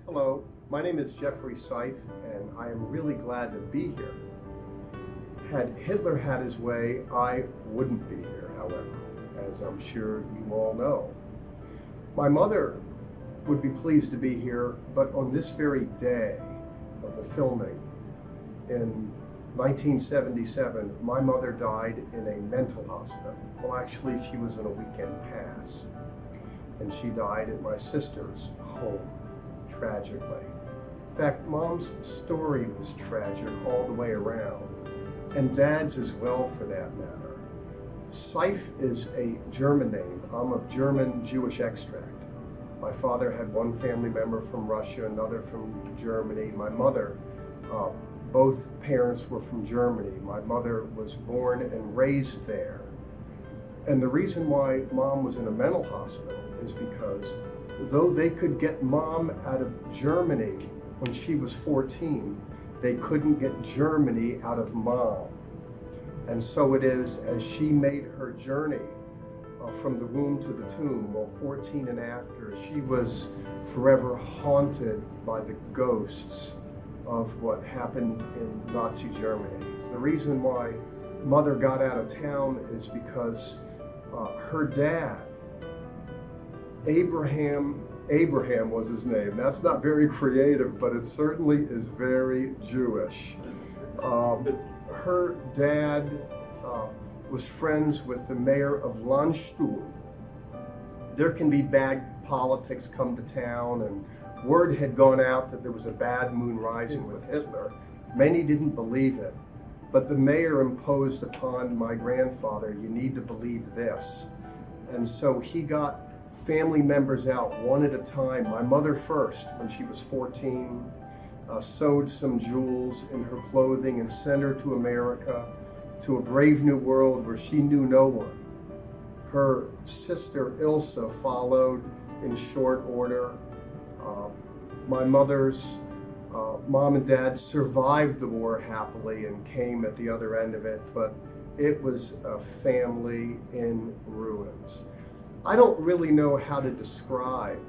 Hello, my name is Jeffrey Seif, and I am really glad to be here. Had Hitler had his way, I wouldn't be here, however, as I'm sure you all know. My mother would be pleased to be here, but on this very day of the filming, in 1977, my mother died in a mental hospital. Well, actually, she was on a weekend pass, and she died at my sister's home, tragically. In fact, Mom's story was tragic all the way around, and Dad's as well, for that matter. Seif is a German name. I'm of German Jewish extract. My father had one family member from Russia, another from Germany. My mother, both parents were from Germany. My mother was born and raised there. And the reason why Mom was in a mental hospital is because though they could get Mom out of Germany when she was 14, they couldn't get Germany out of Mom. And so it is, as she made her journey from the womb to the tomb, well, 14 and after, she was forever haunted by the ghosts of what happened in Nazi Germany. The reason why Mother got out of town is because her dad, Abraham was his name. That's not very creative, but it certainly is very Jewish. Her dad was friends with the mayor of Landstuhl. There can be bad politics come to town, and word had gone out that there was a bad moon rising with Hitler. Many didn't believe it, but the mayor imposed upon my grandfather, you need to believe this. And so he got family members out one at a time. My mother first, when she was 14, sewed some jewels in her clothing and sent her to America, to a brave new world where she knew no one. Her sister Ilsa followed in short order. My mother's mom and dad survived the war happily and came at the other end of it, but it was a family in ruins. I don't really know how to describe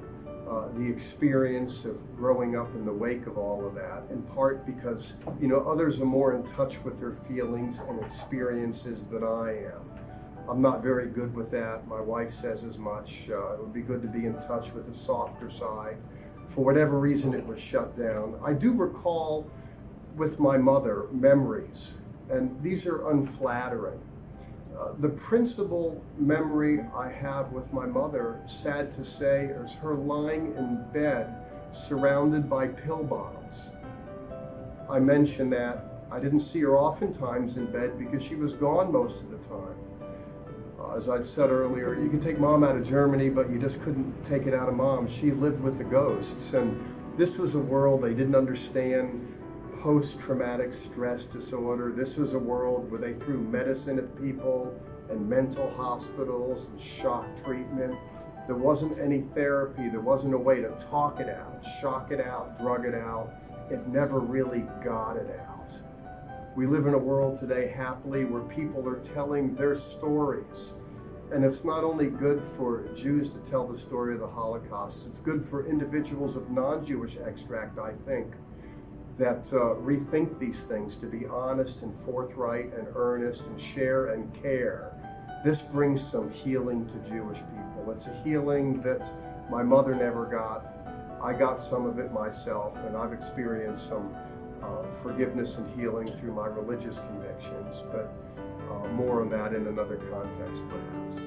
the experience of growing up in the wake of all of that, in part because, others are more in touch with their feelings and experiences than I am. I'm not very good with that. My wife says as much. It would be good to be in touch with the softer side. For whatever reason, it was shut down. I do recall with my mother memories, and these are unflattering. The principal memory I have with my mother, sad to say, is her lying in bed surrounded by pill bottles. I mention that I didn't see her oftentimes in bed because she was gone most of the time. As I'd said earlier, you could take Mom out of Germany, but you just couldn't take it out of Mom. She lived with the ghosts, and this was a world they didn't understand. Post-traumatic stress disorder. This was a world where they threw medicine at people and mental hospitals and shock treatment. There wasn't any therapy. There wasn't a way to talk it out, shock it out, drug it out. It never really got it out. We live in a world today, happily, where people are telling their stories. And it's not only good for Jews to tell the story of the Holocaust, it's good for individuals of non-Jewish extract, I think, that rethink these things to be honest and forthright and earnest and share and care. This brings some healing to Jewish people. It's a healing that my mother never got. I got some of it myself, and I've experienced some forgiveness and healing through my religious convictions, but more on that in another context, perhaps.